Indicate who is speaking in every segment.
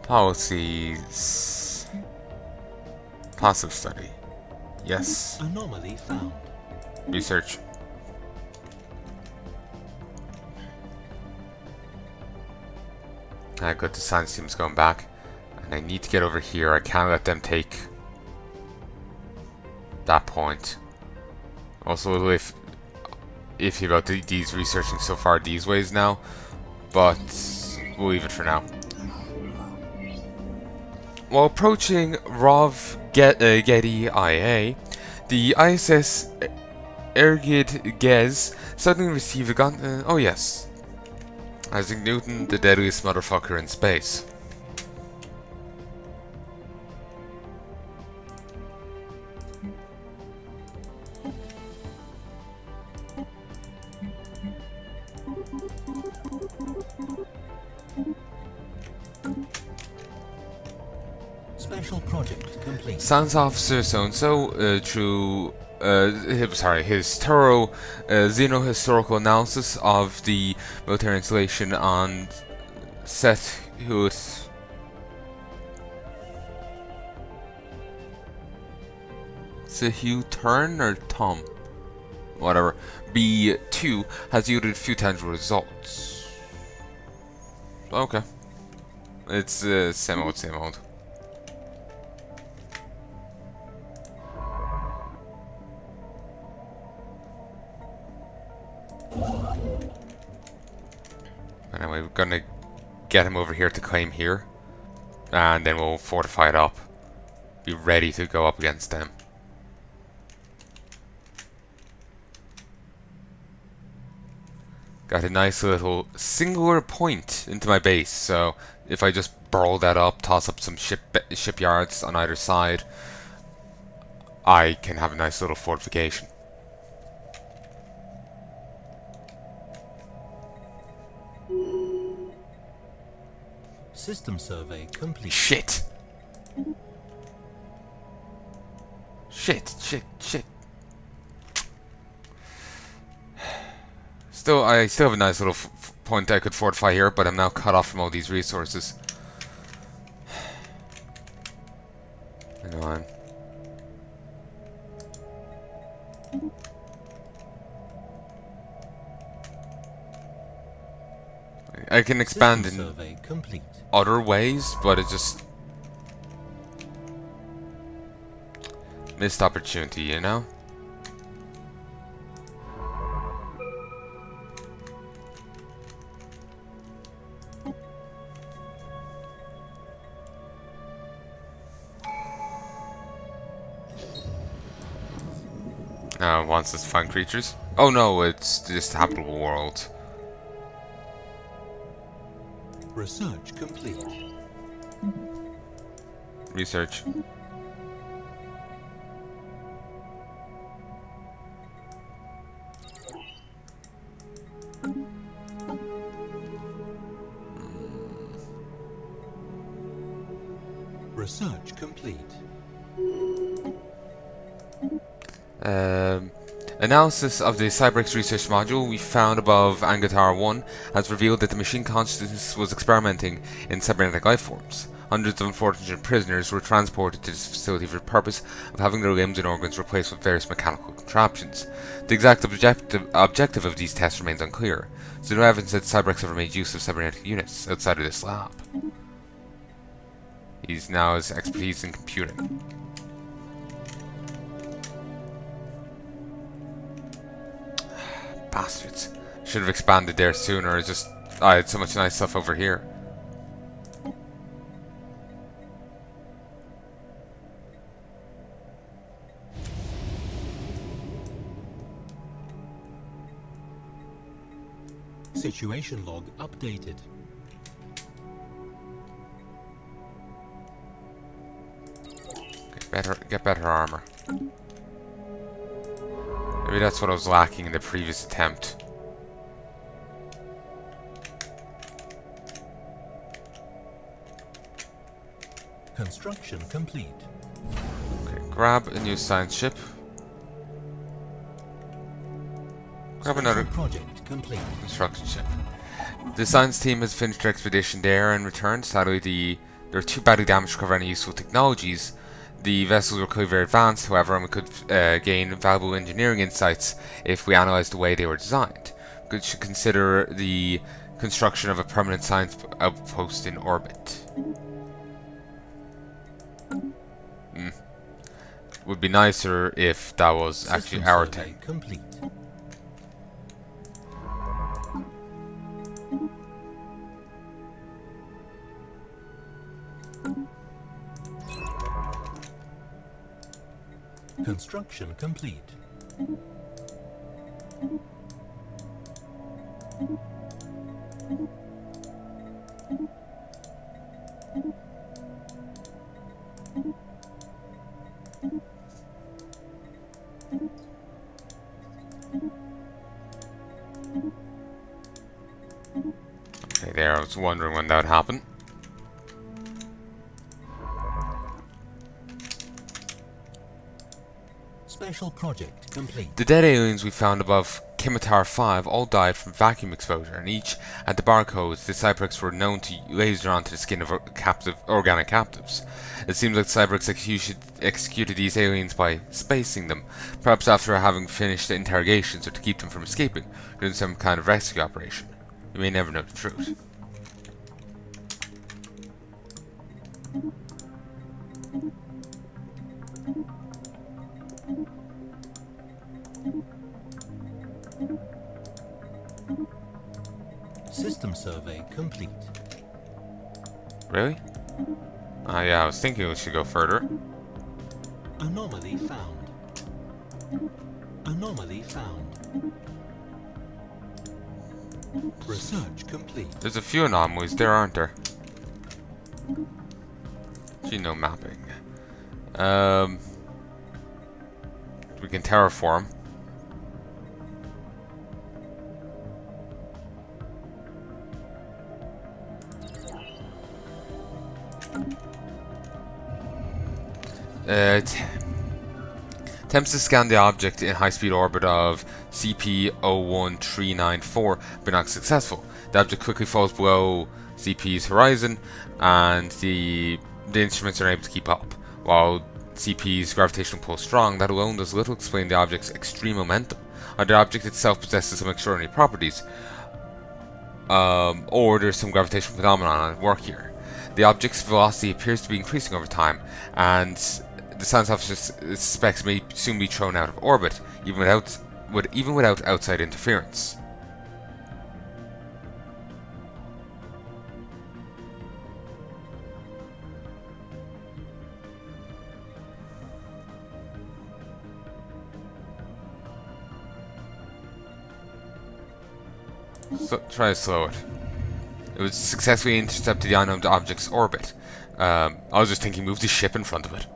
Speaker 1: Policies. Passive study. Yes.
Speaker 2: Anomaly found.
Speaker 1: Research. Good, the science team's going back. And I need to get over here. I can't let them take that point. Also a little iffy about these researching so far these ways now. But we'll leave it for now. While approaching Rov Getty IA, the ISS Ergid Gez suddenly received a gun. Oh yes, Isaac Newton, the deadliest motherfucker in space.
Speaker 2: Special project complete.
Speaker 1: Science officer so-and-so through his thorough xenohistorical analysis of the military installation on Set Hewitt. Turn or Tom? Whatever. B2 has yielded a few tangible results. Okay. It's same old, same old. Anyway, we're gonna get him over here to claim here, and then we'll fortify it up. Be ready to go up against them. Got a nice little singular point into my base, so if I just burrow that up, toss up some shipyards on either side, I can have a nice little fortification.
Speaker 2: System survey complete.
Speaker 1: Shit! Shit. I still have a nice little point I could fortify here, but I'm now cut off from all these resources. Hang on. I can expand in other ways, but it just missed opportunity, you know? Wants us to find creatures? Oh no, it's just a habitable world.
Speaker 2: Research complete.
Speaker 1: Research.
Speaker 2: Research complete.
Speaker 1: Analysis of the Cybrex research module we found above Angatar 1 has revealed that the machine consciousness was experimenting in cybernetic life forms. Hundreds of unfortunate prisoners were transported to this facility for the purpose of having their limbs and organs replaced with various mechanical contraptions. The exact objective of these tests remains unclear, so no evidence that Cybrex ever made use of cybernetic units outside of this lab. He's now his expertise in computing. Bastards. Should have expanded there sooner. I had so much nice stuff over here.
Speaker 2: Situation log updated.
Speaker 1: Get better armor. Maybe that's what I was lacking in the previous attempt.
Speaker 2: Construction complete.
Speaker 1: Okay, grab a new science ship. Grab another
Speaker 2: Project complete.
Speaker 1: construction ship. The science team has finished their expedition there and returned. Sadly, they were too badly damaged to cover any useful technologies. The vessels were clearly very advanced, however, and we could gain valuable engineering insights if we analysed the way they were designed. We should consider the construction of a permanent science outpost in orbit. Would be nicer if that was actually our thing.
Speaker 2: Complete. Construction complete.
Speaker 1: Okay, there, I was wondering when that would happen.
Speaker 2: Special project complete.
Speaker 1: The dead aliens we found above Kimitar 5 all died from vacuum exposure, and each had the barcodes the Cyberx were known to laser onto the skin of organic captives. It seems like Cyberx executed these aliens by spacing them, perhaps after having finished the interrogations or to keep them from escaping, doing some kind of rescue operation. You may never know the truth.
Speaker 2: System survey complete.
Speaker 1: Really? Yeah, I was thinking we should go further.
Speaker 2: Anomaly found. Anomaly found. Research complete.
Speaker 1: There's a few anomalies there, aren't there? Genome mapping. We can terraform. Attempts to scan the object in high-speed orbit of CP01394 but not successful. The object quickly falls below CP's horizon, and the instruments are unable to keep up. While CP's gravitational pull is strong, that alone does little explain the object's extreme momentum. Either the object itself possesses some extraordinary properties, or there's some gravitational phenomenon at work here. The object's velocity appears to be increasing over time, and the science officer suspects may soon be thrown out of orbit, even without outside interference. So, try to slow it. It was successfully intercepted the unknown object's orbit. I was just thinking, move the ship in front of it.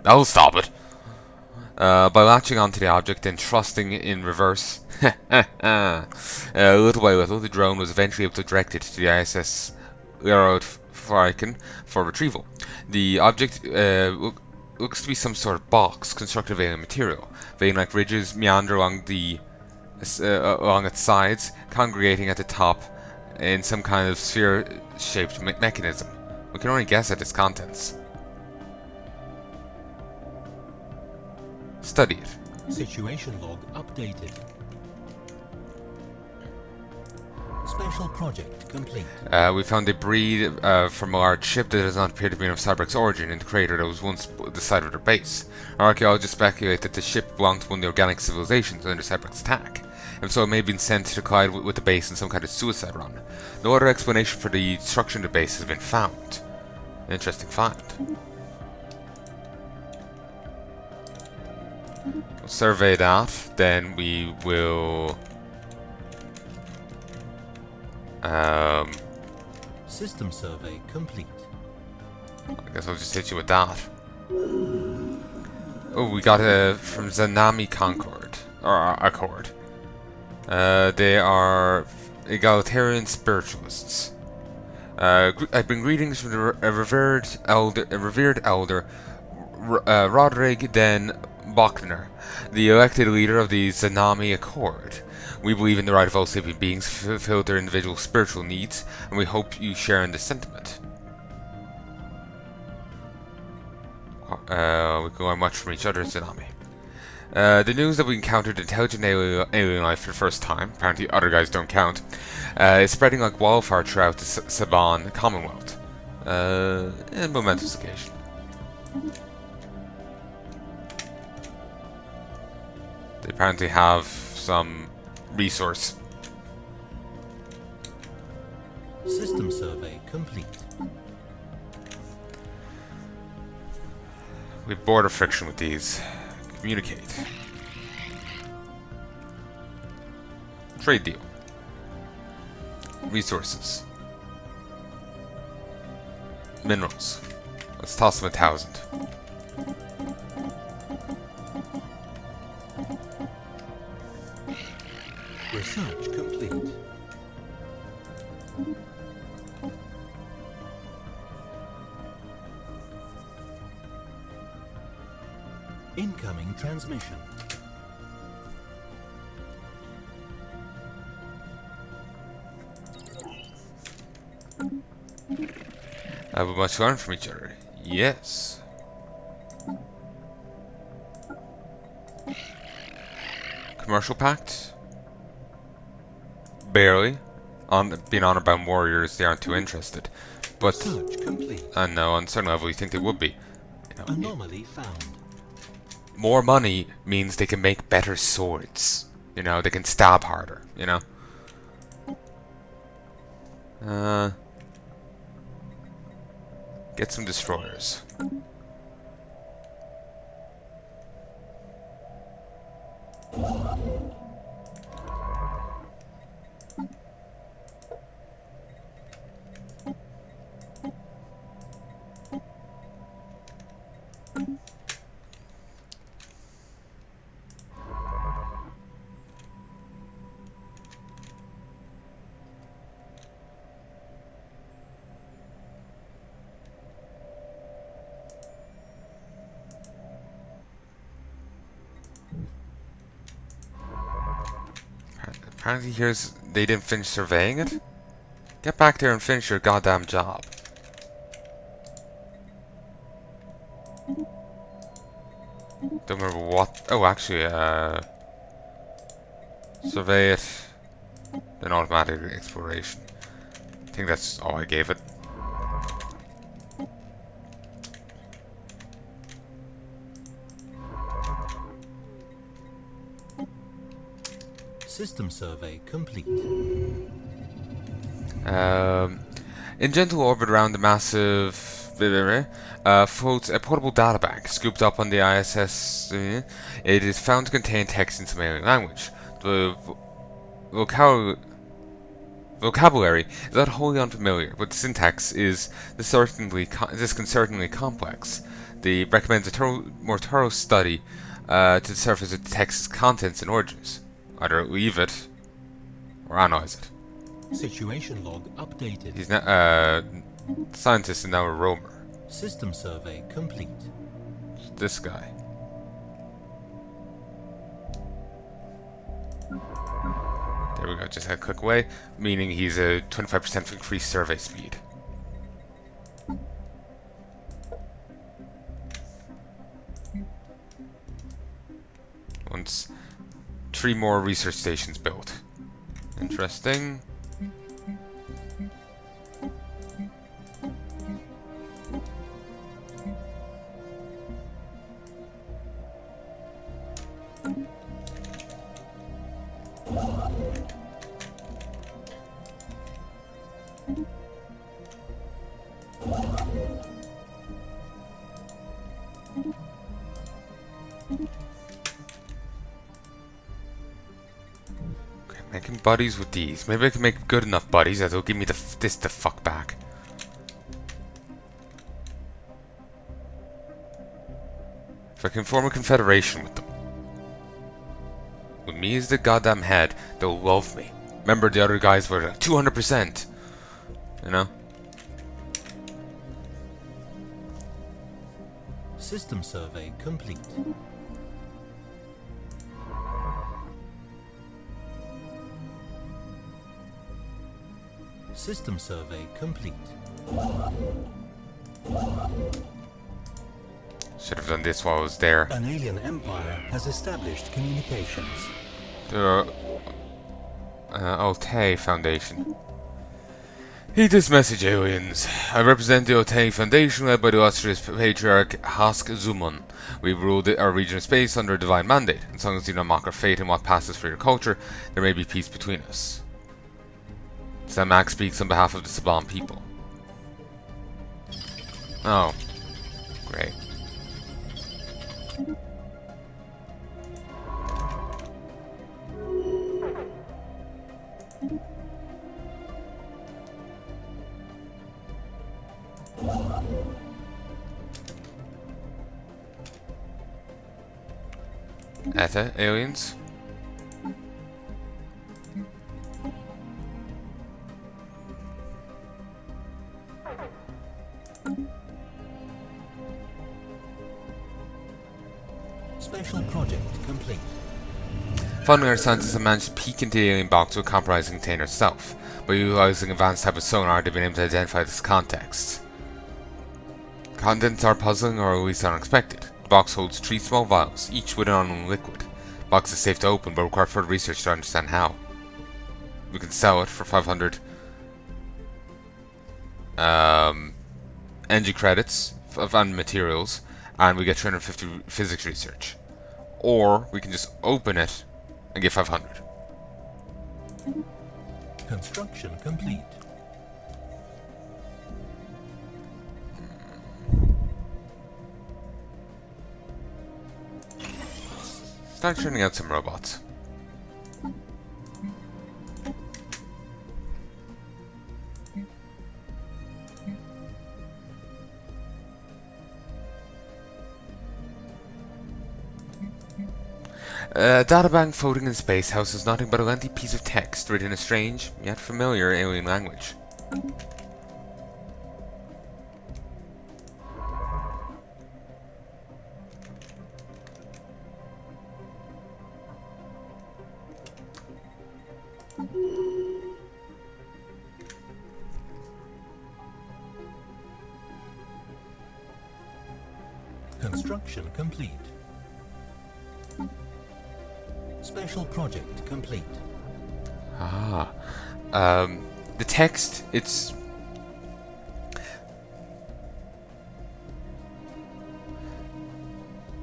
Speaker 1: That'll stop it. By latching onto the object and thrusting in reverse, little by little, the drone was eventually able to direct it to the ISS Lerodfriken for retrieval. The object looks to be some sort of box constructed of alien material. Vein-like ridges meander along its sides, congregating at the top in some kind of sphere-shaped mechanism. We can only guess at its contents. Study it.
Speaker 2: Situation log updated. Special project complete.
Speaker 1: We found debris from a large ship that does not appear to be of Cyberx origin in the crater that was once the site of their base. Our archaeologists speculate that the ship belonged to one of the organic civilizations under Cyberx attack. If so, it may have been sent to collide with the base in some kind of suicide run. No other explanation for the destruction of the base has been found. Interesting find. We'll survey that, then we will
Speaker 2: System survey complete.
Speaker 1: I guess I'll just hit you with that. Oh, we got from Zanami Concord or Accord. They are egalitarian spiritualists. I bring greetings from a revered elder, Roderick Den Bachner, the elected leader of the Zanami Accord. We believe in the right of all sentient beings to fulfill their individual spiritual needs, and we hope you share in this sentiment. We can learn much from each other, Zanami. The news that we encountered intelligent alien life for the first time, apparently other guys don't count, is spreading like wildfire throughout the Saban Commonwealth. A momentous occasion. They apparently have some resource.
Speaker 2: System survey complete.
Speaker 1: We have border friction with these. Communicate. Trade deal. Resources. Minerals. Let's toss them 1,000.
Speaker 2: Research complete. Incoming transmission.
Speaker 1: We must learn from each other. Yes. Commercial pact? Barely. Being on about warriors, they aren't too interested. But
Speaker 2: Search complete.
Speaker 1: I know, on a certain level, you think they would be. You know,
Speaker 2: Anomaly found.
Speaker 1: more money means they can make better swords. You know, they can stab harder. You know. Get some destroyers. Apparently they didn't finish surveying it? Get back there and finish your goddamn job. Don't remember what... Oh, actually, survey it. Then automatic exploration. I think that's all I gave it.
Speaker 2: System survey complete.
Speaker 1: In gentle orbit around the massive floats a portable databank scooped up on the ISS. It is found to contain text in some alien language. The vocabulary is not wholly unfamiliar, but the syntax is disconcertingly complex. The recommends a more thorough study to the surface of the text's contents and origins. Either leave it or analyze it.
Speaker 2: Situation log updated.
Speaker 1: He's now scientist and now a roamer.
Speaker 2: System survey complete.
Speaker 1: This guy. There we go, just had a click away, meaning he's a 25% increased survey speed. Once 3 more research stations built. Interesting. buddies with these. Maybe I can make good enough buddies that they'll give me this the fuck back. If I can form a confederation with them. With me as the goddamn head, they'll love me. Remember the other guys were like 200%. You know?
Speaker 2: System survey complete. System survey complete.
Speaker 1: Should have done this while I was there.
Speaker 2: An alien empire has established communications.
Speaker 1: The Otay Foundation. Heed this message, aliens. I represent the Otay Foundation led by the illustrious patriarch Hask Zumun. We rule our region of space under a divine mandate. As long as you don't mock our fate and what passes for your culture, there may be peace between us. Samak speaks on behalf of the Sublime people. Oh. Great. Eta aliens.
Speaker 2: Special project complete.
Speaker 1: Finally, our scientists have managed to peek into the alien box with a compromising container itself. By utilizing advanced type of sonar, they've been able to identify this context. Contents are puzzling or at least unexpected. The box holds 3 small vials, each with an unknown liquid. The box is safe to open, but require further research to understand how. We can sell it for 500 energy credits and materials, and we get 350 physics research. Or we can just open it and get 500.
Speaker 2: Construction complete.
Speaker 1: Start turning out some robots. A databank floating in space houses nothing but a lengthy piece of text written in a strange, yet familiar alien language.
Speaker 2: Construction complete. Special project complete.
Speaker 1: Ah. The text, it's...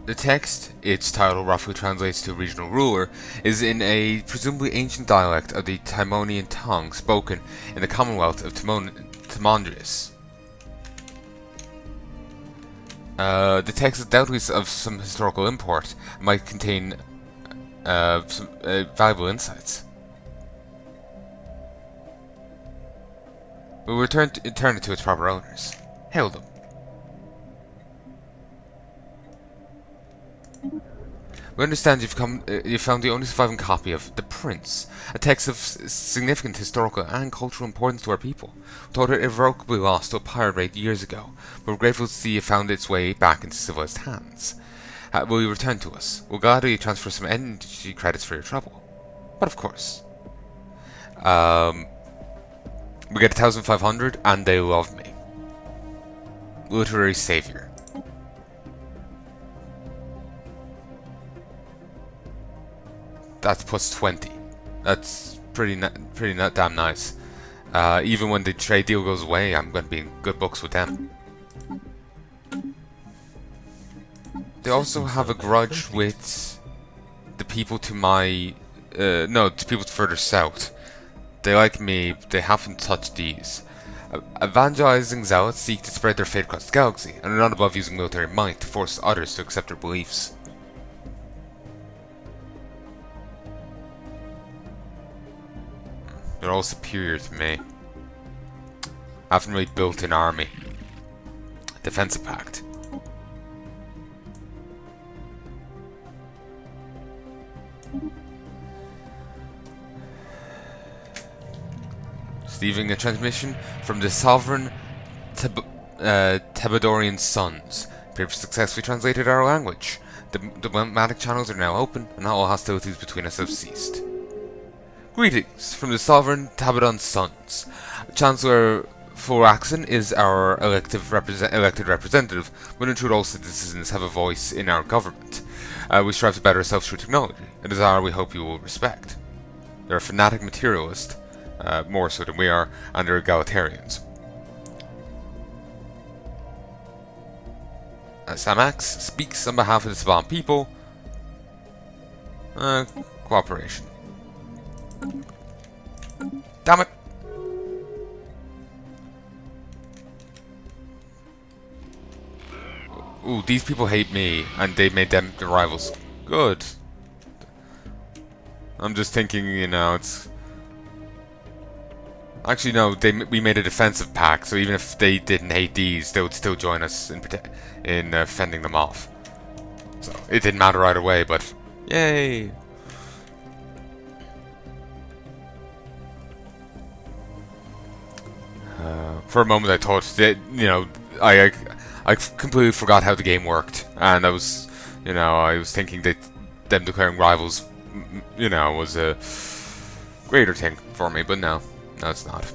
Speaker 1: The text, its title roughly translates to regional ruler, is in a presumably ancient dialect of the Timonian tongue spoken in the Commonwealth of Timondrius. The text is doubtless of some historical import and might contain some valuable insights. We'll return it to its proper owners. Hail them. We understand you've found the only surviving copy of The Prince, a text of significant historical and cultural importance to our people. We thought it irrevocably lost to a pirate raid years ago, but we're grateful to see it found its way back into civilized hands. Will you return to us? We'll gladly transfer some energy credits for your trouble. But of course. We get 1,500 and they love me. Literary savior. That's plus 20. That's pretty damn nice. Even when the trade deal goes away, I'm going to be in good books with them. They also have a grudge with the people to my... no, the people further south. They like me, but they haven't touched these. Evangelizing zealots seek to spread their faith across the galaxy, and are not above using military might to force others to accept their beliefs. They're all superior to me. I haven't really built an army. Defensive pact. Receiving a transmission from the sovereign Tebadorian sons. Appear to have successfully translated our language. The diplomatic channels are now open, and all hostilities between us have ceased. Greetings from the sovereign Tabadon sons. Chancellor Foraxon is our elected representative, but in truth all citizens have a voice in our government. We strive to better ourselves through technology, a desire we hope you will respect. They're a fanatic materialist, more so than we are, and they're egalitarians. Samax speaks on behalf of the Saban people. Cooperation. Damn it! Ooh, these people hate me, and they made them the rivals. Good. I'm just thinking, you know, it's... Actually, no, we made a defensive pact, so even if they didn't hate these, they would still join us in fending them off. So, it didn't matter right away, but... Yay! For a moment I thought that, you know, I completely forgot how the game worked, and I was thinking that them declaring rivals, you know, was a greater thing for me, but no, it's not.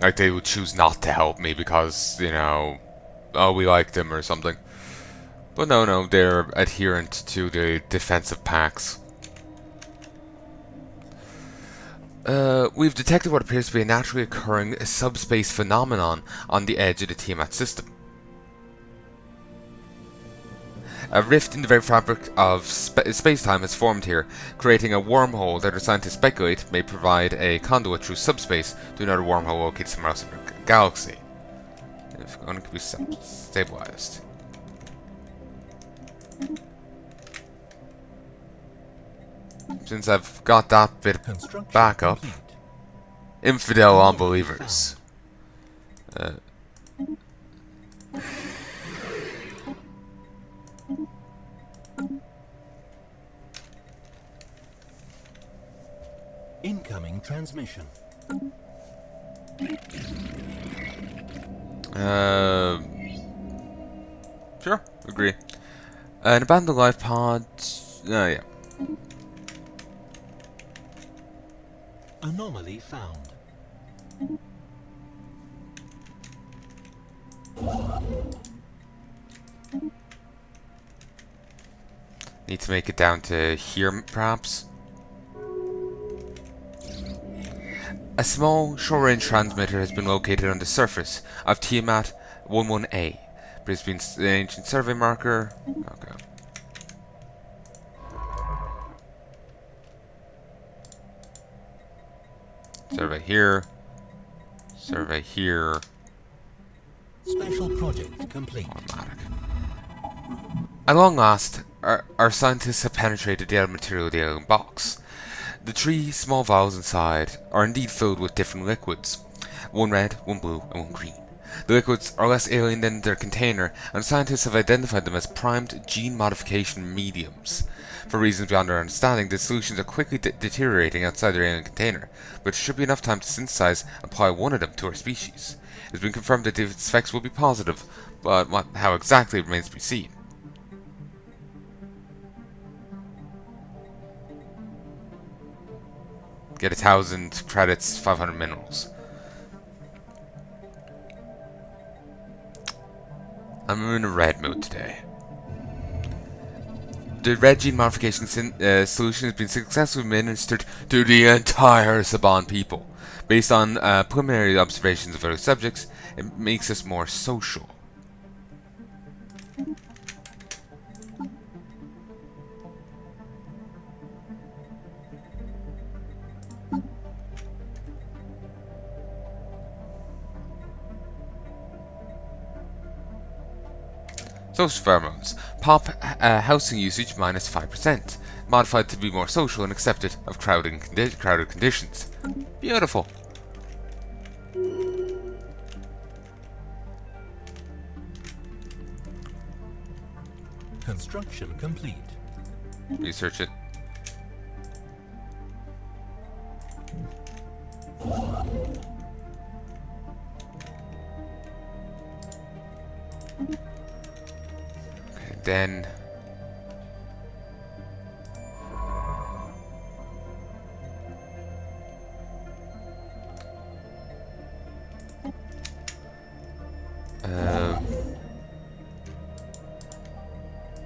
Speaker 1: Like, they would choose not to help me because, you know, oh, we like them or something. But no, they're adherent to the defensive pacts. We've detected what appears to be a naturally occurring subspace phenomenon on the edge of the Tiamat system. A rift in the very fabric of space-time has formed here, creating a wormhole that our scientists speculate may provide a conduit through subspace to another wormhole located somewhere else in the galaxy. If only could be stabilized. Since I've got that bit back up, infidel unbelievers.
Speaker 2: Incoming transmission.
Speaker 1: Sure, agree. An abandoned life pod. Yeah.
Speaker 2: Anomaly found.
Speaker 1: Need to make it down to here, perhaps. A small short-range transmitter has been located on the surface of Tiamat 11A. But it's been an ancient survey marker. Okay. Survey here. Survey here.
Speaker 2: Special project complete.
Speaker 1: Automatic. At long last, our scientists have penetrated the outer material of the alien box. The 3 small vials inside are indeed filled with different liquids. One red, one blue, and one green. The liquids are less alien than their container, and scientists have identified them as primed gene modification mediums. For reasons beyond our understanding, the solutions are quickly deteriorating outside their alien container, but there should be enough time to synthesize and apply one of them to our species. It has been confirmed that the effects will be positive, but how exactly remains to be seen. Get 1,000 credits, 500 minerals. I'm in a red mood today. The red gene modification solution has been successfully administered to the entire Saban people. Based on preliminary observations of other subjects, it makes us more social. Social pheromones. Pop housing usage minus 5%, modified to be more social and accepted of crowded conditions. Beautiful.
Speaker 2: Construction complete.
Speaker 1: Research it. Okay, then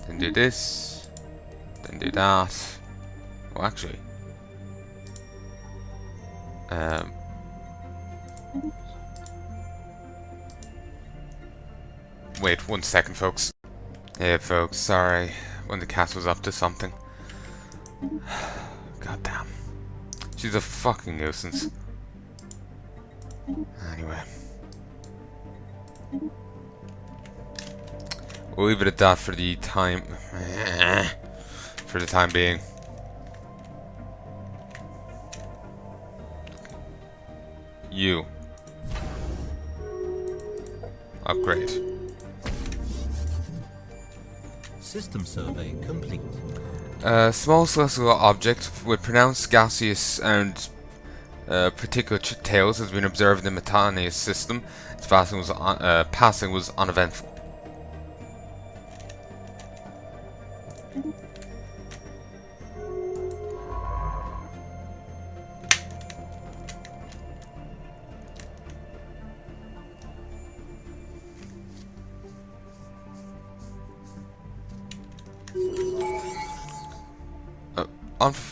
Speaker 1: then do this, then do that. Oh, actually, wait 1 second, folks. Yeah, folks, sorry. When the cat was up to something. God damn. She's a fucking nuisance. Anyway. We'll leave it at that for the time. For the time being. You. Upgrade.
Speaker 2: System survey complete.
Speaker 1: A small celestial object with pronounced gaseous and particulate tails has been observed in the Palanai system. Its passing was uneventful.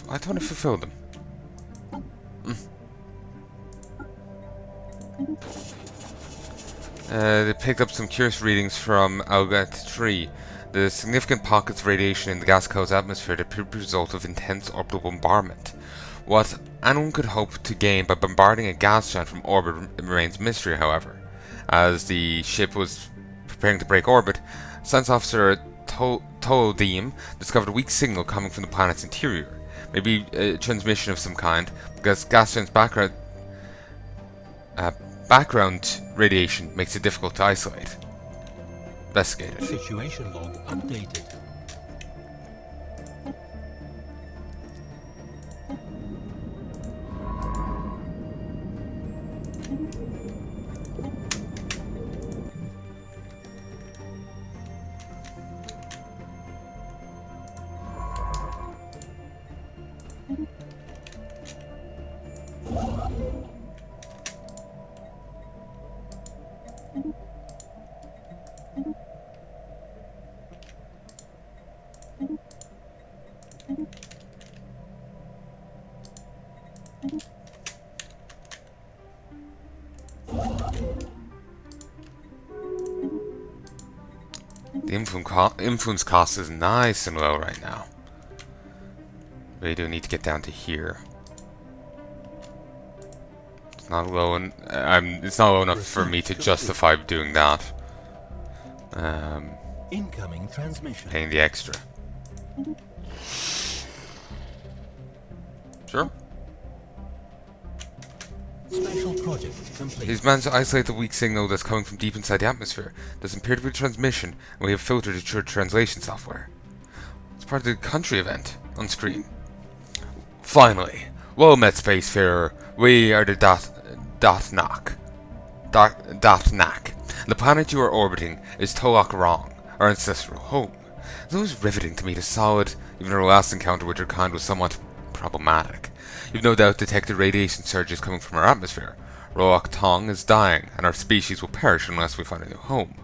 Speaker 1: I thought I fulfilled them. They picked up some curious readings from Alga 3. The significant pockets of radiation in the gas cloud's atmosphere appear to be the result of intense orbital bombardment. What anyone could hope to gain by bombarding a gas giant from orbit remains mystery, however. As the ship was preparing to break orbit, Science Officer Toldim discovered a weak signal coming from the planet's interior. Maybe a transmission of some kind, because gas giant's background radiation makes it difficult to isolate. Investigate it.
Speaker 2: Situation log updated.
Speaker 1: The influence cost is nice and low right now. We do need to get down to here. It's not low, it's not low enough for me to justify doing that.
Speaker 2: Incoming transmission.
Speaker 1: Paying the extra. Sure.
Speaker 2: Special project complete.
Speaker 1: He's managed to isolate the weak signal that's coming from deep inside the atmosphere. Doesn't appear to be a transmission, and we have filtered it through translation software. It's part of the country event on screen. Finally, well met, Spacefarer. We are the Dotnak. The planet you are orbiting is Tolak Rong, our ancestral home. It's always riveting to meet a solid, even our last encounter with your kind was somewhat problematic. You've no doubt detected radiation surges coming from our atmosphere. Roak Tong is dying, and our species will perish unless we find a new home.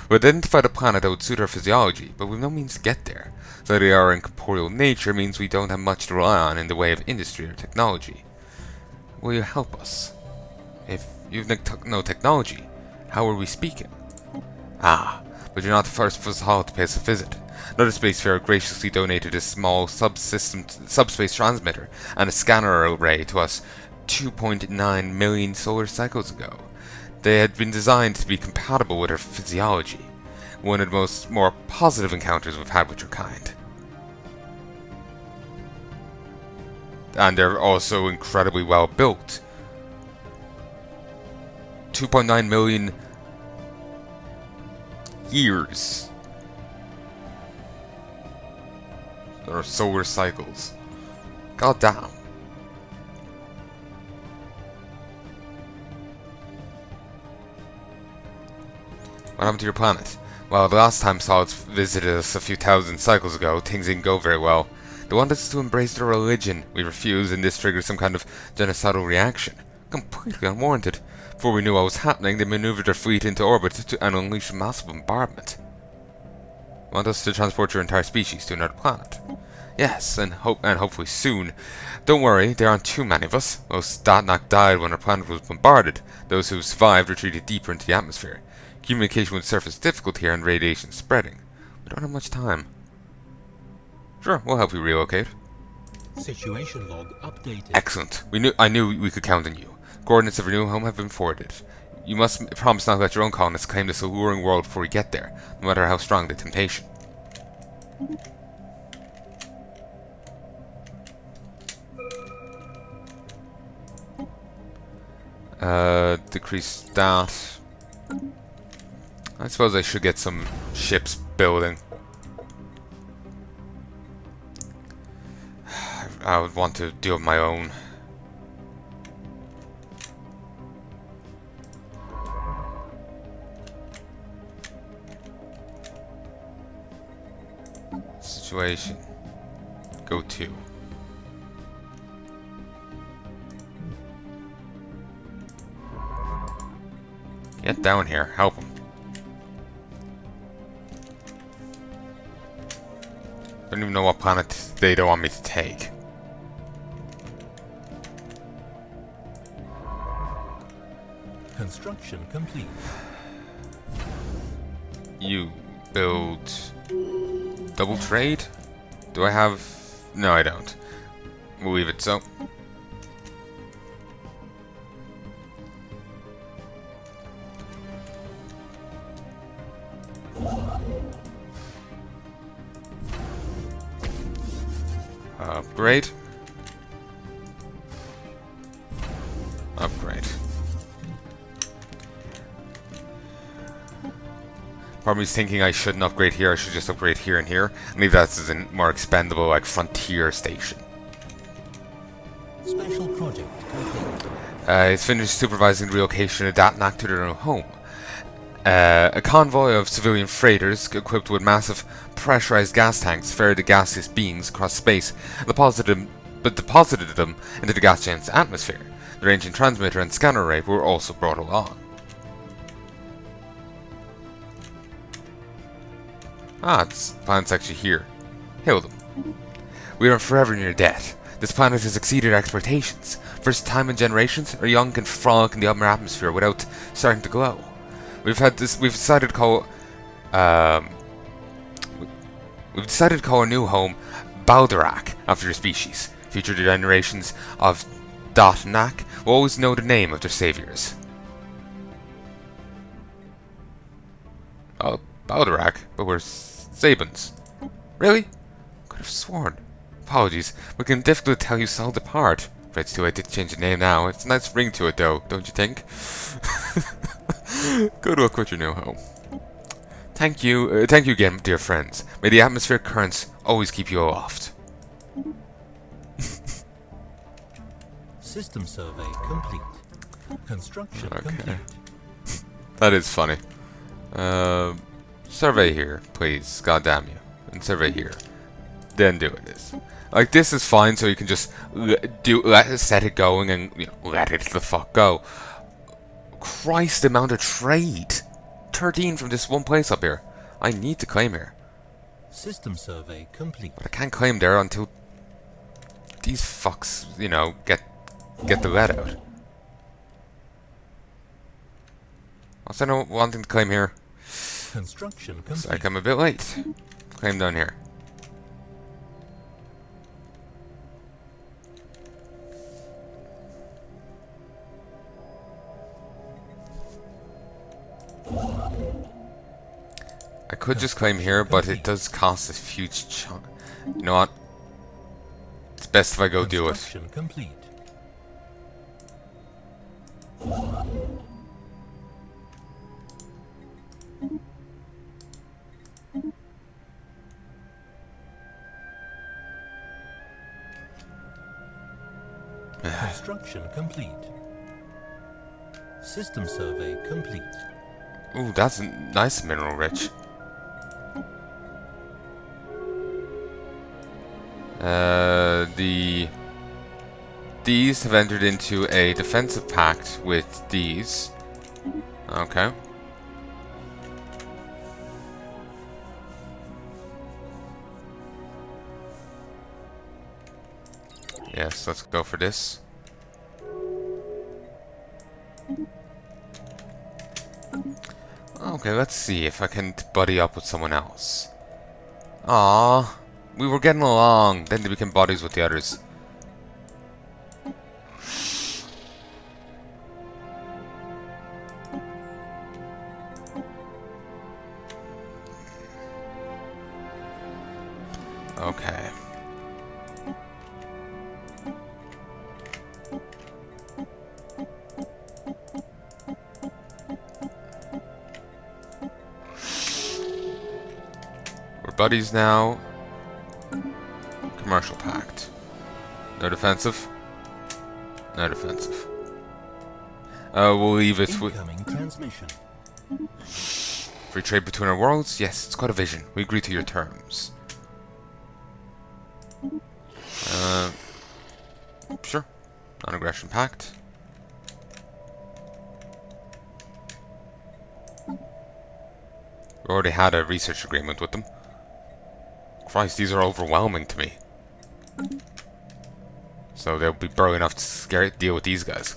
Speaker 1: We identified a planet that would suit our physiology, but we've no means to get there. So that our incorporeal nature means we don't have much to rely on in the way of industry or technology. Will you help us? If you've no technology, how are we speaking? Ah, but you're not the first Fusahal to pay us a visit. Another spacefarer graciously donated a small subspace transmitter and a scanner array to us 2.9 million solar cycles ago. They had been designed to be compatible with our physiology. one of the more positive encounters we've had with your kind. And they're also incredibly well built. 2.9 million years. Or solar cycles. God damn. What happened to your planet? Well, the last time Solids visited us a few thousand cycles ago, things didn't go very well. They wanted us to embrace their religion. We refused, and this triggered some kind of genocidal reaction. Completely unwarranted. Before we knew what was happening, they maneuvered their fleet into orbit and unleashed a massive bombardment. Want us to transport your entire species to another planet? Yes, and hopefully soon. Don't worry, there aren't too many of us. Most Datnak died when our planet was bombarded. Those who survived retreated deeper into the atmosphere. Communication with surface difficult here and radiation spreading. We don't have much time. Sure, we'll help you relocate.
Speaker 2: Situation log updated.
Speaker 1: Excellent. I knew we could count on you. Coordinates of your new home have been forwarded. You must promise not to let your own colonists claim this alluring world before we get there, no matter how strong the temptation. Decrease that. I suppose I should get some ships building. I would want to deal with my own. Situation. Go to. Get down here. Help them. I don't even know what planet they don't want me to take.
Speaker 2: Construction complete.
Speaker 1: You build double trade? Do I have... No, I don't. We'll leave it so. Upgrade. Upgrade. Part of me's thinking I shouldn't upgrade here, I should just upgrade here and here. And leave that as a more expendable, like, frontier station.
Speaker 2: Special project complete.
Speaker 1: It's finished supervising the relocation of Datnak to their new home. A convoy of civilian freighters equipped with massive pressurized gas tanks ferried the gaseous beings across space and deposited them into the gas giant's atmosphere. The ranging transmitter and scanner array were also brought along. The planet's actually here. Hail them. We are forever in your debt. This planet has exceeded our expectations. First time in generations, our young can frolic in the upper atmosphere without starting to glow. We've decided to call our new home Balderak after your species. Future generations of Datnak will always know the name of their saviors. Oh, Balderak, but we're Sabans. Really? Could have sworn. Apologies, we can definitely tell you sold apart. But it's too late to change the name now. It's a nice ring to it though, don't you think? Good luck with your new home. Thank you again, dear friends. May the atmospheric currents always keep you aloft.
Speaker 2: System survey complete. Construction complete.
Speaker 1: That is funny. Survey here, please. God damn you. And survey here. Then do this. Like, this is fine, so you can just set it going and, you know, let it the fuck go. Christ, the amount of trade. 13 from this one place up here. I need to claim here.
Speaker 2: System survey complete.
Speaker 1: But I can't claim there until these fucks, you know, get the lead out. What's anyone wanting to claim here?
Speaker 2: Construction complete.
Speaker 1: Looks like I'm a bit late. Claim down here. I could just claim here, but it does cost a huge chunk. You know what? It's best if I go do it.
Speaker 2: Construction complete. Construction complete. System survey complete.
Speaker 1: Ooh, that's nice mineral rich. These have entered into a defensive pact with these. Okay. Yes, let's go for this. Okay, let's see if I can buddy up with someone else. Ah, we were getting along, then they became buddies with the others. Okay. We're buddies now. Commercial pact. No defensive. No defensive. We'll leave it with
Speaker 2: Incoming transmission.
Speaker 1: free trade between our worlds. Yes, it's quite a vision. We agree to your terms. Sure. Non-aggression pact. We already had a research agreement with them. Christ, these are overwhelming to me. So they'll be bro enough to deal with these guys.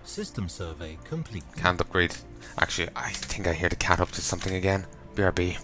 Speaker 2: System survey complete.
Speaker 1: Can't upgrade. Actually, I think I hear the cat up to something again. BRB.